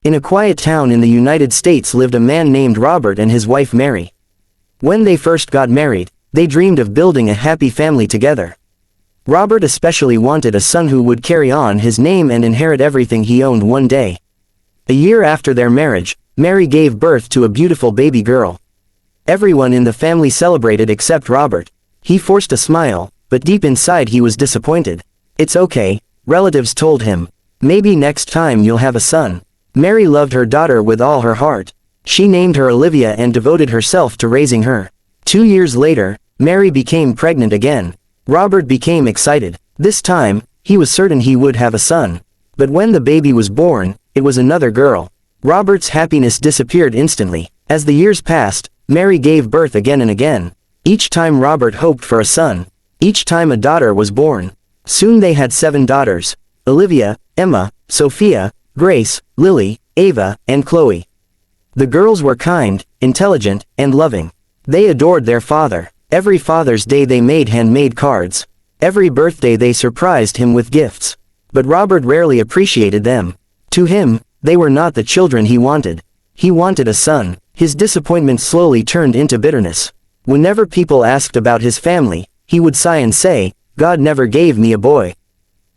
In a quiet town in the United States lived a man named Robert and his wife Mary. When they first got married, they dreamed of building a happy family together. Robert especially wanted a son who would carry on his name and inherit everything he owned one day. A year after their marriage, Mary gave birth to a beautiful baby girl. Everyone in the family celebrated except Robert. He forced a smile, but deep inside he was disappointed. "It's okay," relatives told him. "Maybe next time you'll have a son." Mary loved her daughter with all her heart. She named her Olivia and devoted herself to raising her. 2 years later, Mary became pregnant again. Robert became excited. This time, he was certain he would have a son. But when the baby was born, it was another girl. Robert's happiness disappeared instantly. As the years passed, Mary gave birth again and again. Each time Robert hoped for a son. Each time a daughter was born. Soon they had 7 daughters: Olivia, Emma, Sophia, Grace, Lily, Ava, and Chloe. The girls were kind, intelligent, and loving. They adored their father. Every Father's Day they made handmade cards. Every birthday they surprised him with gifts. But Robert rarely appreciated them. To him, they were not the children he wanted. He wanted a son. His disappointment slowly turned into bitterness. Whenever people asked about his family, he would sigh and say, "God never gave me a boy."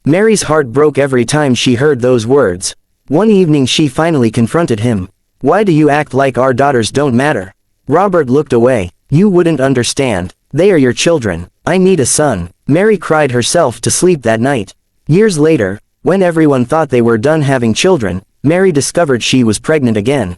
Mary's heart broke every time she heard those words. One evening she finally confronted him. "Why do you act like our daughters don't matter?" Robert looked away. "You wouldn't understand. They are your children. I need a son." Mary cried herself to sleep that night. Years later, when everyone thought they were done having children, Mary discovered she was pregnant again.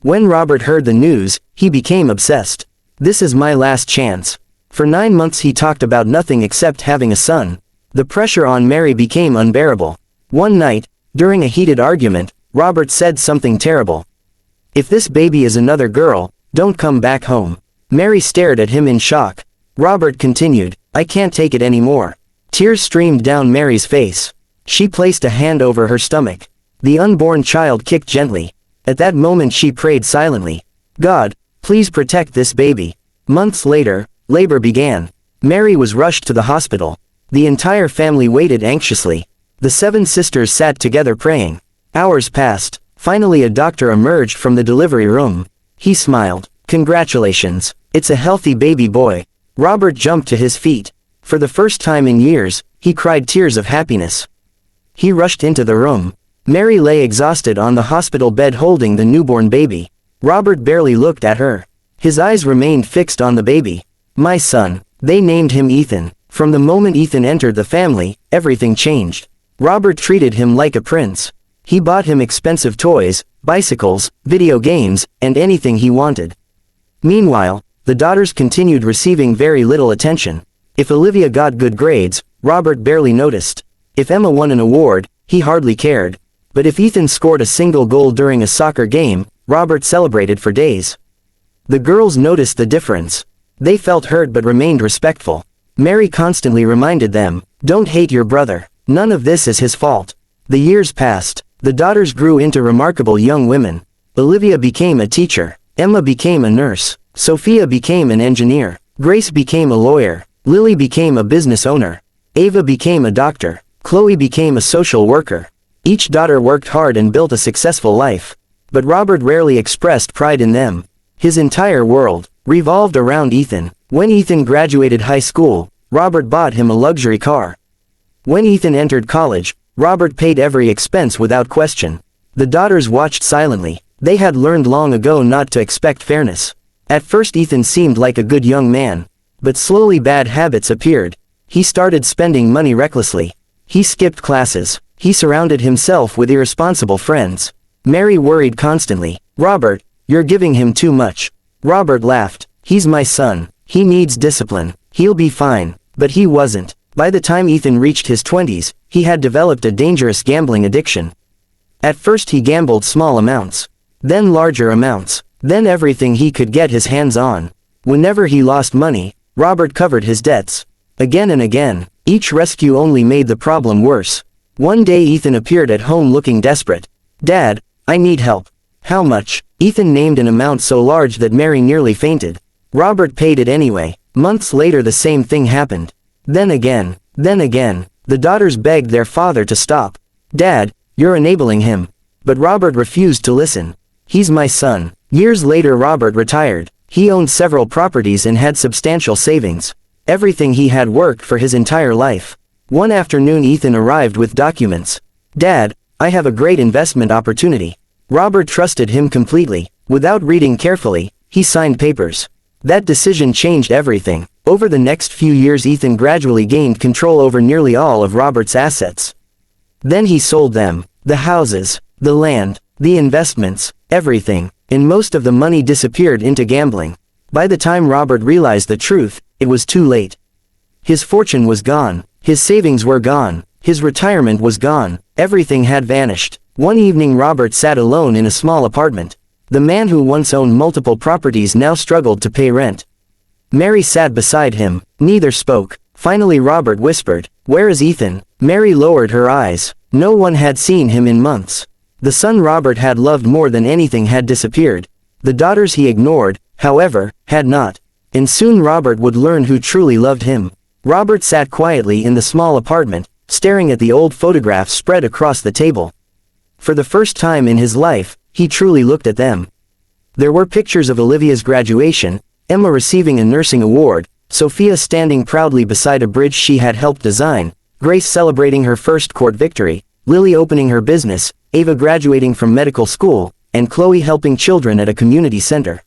When Robert heard the news, he became obsessed. "This is my last chance." For 9 months he talked about nothing except having a son. The pressure on Mary became unbearable. One night, during a heated argument, Robert said something terrible. "If this baby is another girl, don't come back home." Mary stared at him in shock. Robert continued, "I can't take it anymore." Tears streamed down Mary's face. She placed a hand over her stomach. The unborn child kicked gently. At that moment she prayed silently. "God, please protect this baby." Months later, labor began. Mary was rushed to the hospital. The entire family waited anxiously. The 7 sisters sat together praying. Hours passed. Finally a doctor emerged from the delivery room. He smiled. "Congratulations. It's a healthy baby boy." Robert jumped to his feet. For the first time in years, he cried tears of happiness. He rushed into the room. Mary lay exhausted on the hospital bed holding the newborn baby. Robert barely looked at her. His eyes remained fixed on the baby. "My son." They named him Ethan. From the moment Ethan entered the family, everything changed. Robert treated him like a prince. He bought him expensive toys, bicycles, video games, and anything he wanted. Meanwhile, the daughters continued receiving very little attention. If Olivia got good grades, Robert barely noticed. If Emma won an award, he hardly cared. But if Ethan scored a single goal during a soccer game, Robert celebrated for days. The girls noticed the difference. They felt hurt but remained respectful. Mary constantly reminded them, "Don't hate your brother. None of this is his fault." The years passed. The daughters grew into remarkable young women. Olivia became a teacher. Emma became a nurse. Sophia became an engineer. Grace became a lawyer. Lily became a business owner. Ava became a doctor. Chloe became a social worker. Each daughter worked hard and built a successful life. But Robert rarely expressed pride in them. His entire world revolved around Ethan. When Ethan graduated high school, Robert bought him a luxury car. When Ethan entered college, Robert paid every expense without question. The daughters watched silently. They had learned long ago not to expect fairness. At first Ethan seemed like a good young man. But slowly bad habits appeared. He started spending money recklessly. He skipped classes. He surrounded himself with irresponsible friends. Mary worried constantly. "Robert, you're giving him too much." Robert laughed. "He's my son. He needs discipline. He'll be fine." But he wasn't. By the time Ethan reached his 20s, he had developed a dangerous gambling addiction. At first he gambled small amounts. Then larger amounts. Then everything he could get his hands on. Whenever he lost money, Robert covered his debts. Again and again, each rescue only made the problem worse. One day Ethan appeared at home looking desperate. "Dad, I need help." "How much?" Ethan named an amount so large that Mary nearly fainted. Robert paid it anyway. Months later the same thing happened. Then again. Then again. The daughters begged their father to stop. "Dad, you're enabling him." But Robert refused to listen. "He's my son." Years later Robert retired. He owned several properties and had substantial savings. Everything he had worked for his entire life. One afternoon Ethan arrived with documents. "Dad, I have a great investment opportunity." Robert trusted him completely. Without reading carefully, he signed papers. That decision changed everything. Over the next few years Ethan gradually gained control over nearly all of Robert's assets. Then he sold them. The houses, the land, the investments, everything. And most of the money disappeared into gambling. By the time Robert realized the truth, it was too late. His fortune was gone. His savings were gone. His retirement was gone. Everything had vanished. One evening Robert sat alone in a small apartment. The man who once owned multiple properties now struggled to pay rent. Mary sat beside him. Neither spoke. Finally Robert whispered, "Where is Ethan?" Mary lowered her eyes. No one had seen him in months. The son Robert had loved more than anything had disappeared. The daughters he ignored, however, had not. And soon Robert would learn who truly loved him. Robert sat quietly in the small apartment, staring at the old photographs spread across the table. For the first time in his life, he truly looked at them. There were pictures of Olivia's graduation, Emma receiving a nursing award, Sophia standing proudly beside a bridge she had helped design, Grace celebrating her first court victory, Lily opening her business, Ava graduating from medical school, and Chloe helping children at a community center.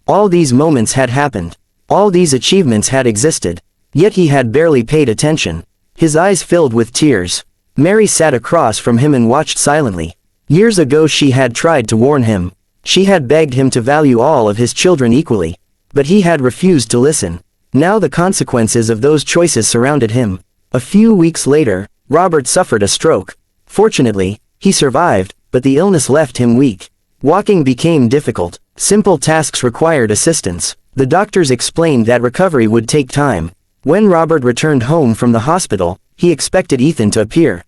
All these moments had happened. All these achievements had existed. Yet he had barely paid attention. His eyes filled with tears. Mary sat across from him and watched silently. Years ago she had tried to warn him. She had begged him to value all of his children equally. But he had refused to listen. Now the consequences of those choices surrounded him. A few weeks later, Robert suffered a stroke. Fortunately, he survived, but the illness left him weak. Walking became difficult. Simple tasks required assistance. The doctors explained that recovery would take time. When Robert returned home from the hospital, he expected Ethan to appear.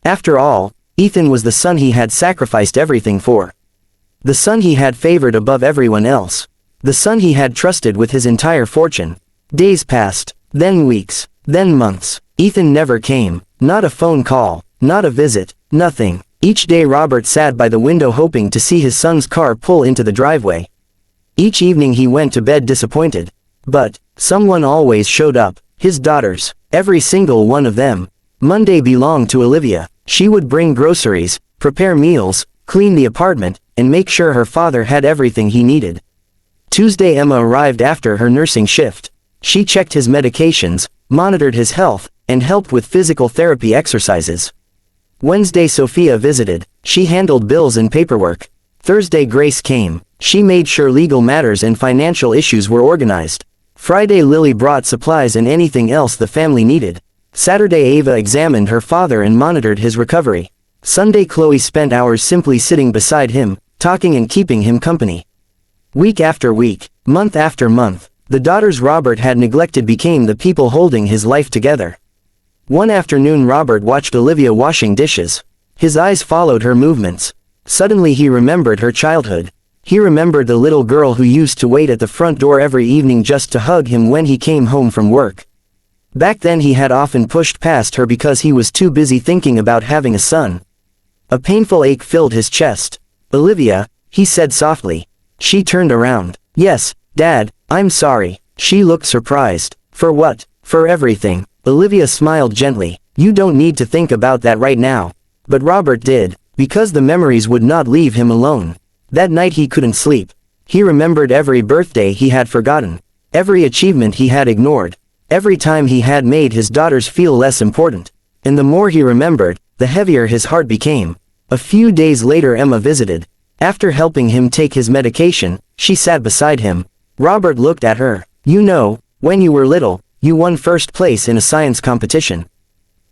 After all, Ethan was the son he had sacrificed everything for. The son he had favored above everyone else. The son he had trusted with his entire fortune. Days passed, then weeks, then months. Ethan never came. Not a phone call, not a visit, nothing. Each day Robert sat by the window hoping to see his son's car pull into the driveway. Each evening he went to bed disappointed. But someone always showed up. His daughters. Every single one of them. Monday belonged to Olivia. She would bring groceries, prepare meals, clean the apartment, and make sure her father had everything he needed. Tuesday Emma arrived after her nursing shift. She checked his medications, monitored his health, and helped with physical therapy exercises. Wednesday Sophia visited. She handled bills and paperwork. Thursday Grace came. She made sure legal matters and financial issues were organized. Friday Lily brought supplies and anything else the family needed. Saturday Ava examined her father and monitored his recovery. Sunday Chloe spent hours simply sitting beside him, talking and keeping him company. Week after week, month after month, the daughters Robert had neglected became the people holding his life together. One afternoon Robert watched Olivia washing dishes. His eyes followed her movements. Suddenly he remembered her childhood. He remembered the little girl who used to wait at the front door every evening just to hug him when he came home from work. Back then he had often pushed past her because he was too busy thinking about having a son. A painful ache filled his chest. "Olivia," he said softly. She turned around. "Yes, Dad, I'm sorry." She looked surprised. "For what?" "For everything." Olivia smiled gently. "You don't need to think about that right now." But Robert did, because the memories would not leave him alone. That night he couldn't sleep. He remembered every birthday he had forgotten, every achievement he had ignored, every time he had made his daughters feel less important. And the more he remembered, the heavier his heart became. A few days later Emma visited. After helping him take his medication, she sat beside him. Robert looked at her. "You know, when you were little, you won first place in a science competition."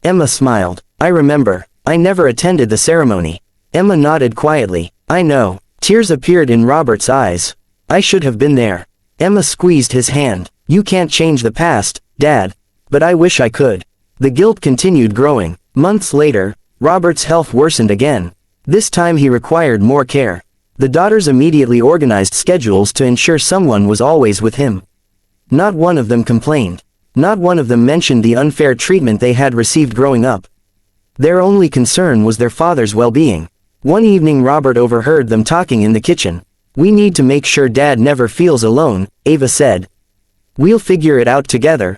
Emma smiled. "I remember. I never attended the ceremony." Emma nodded quietly. "I know." Tears appeared in Robert's eyes. "I should have been there." Emma squeezed his hand. "You can't change the past, Dad. But I wish I could." The guilt continued growing. Months later, Robert's health worsened again. This time he required more care. The daughters immediately organized schedules to ensure someone was always with him. Not one of them complained. Not one of them mentioned the unfair treatment they had received growing up. Their only concern was their father's well-being. One evening Robert overheard them talking in the kitchen. "We need to make sure Dad never feels alone," Ava said. "We'll figure it out together,"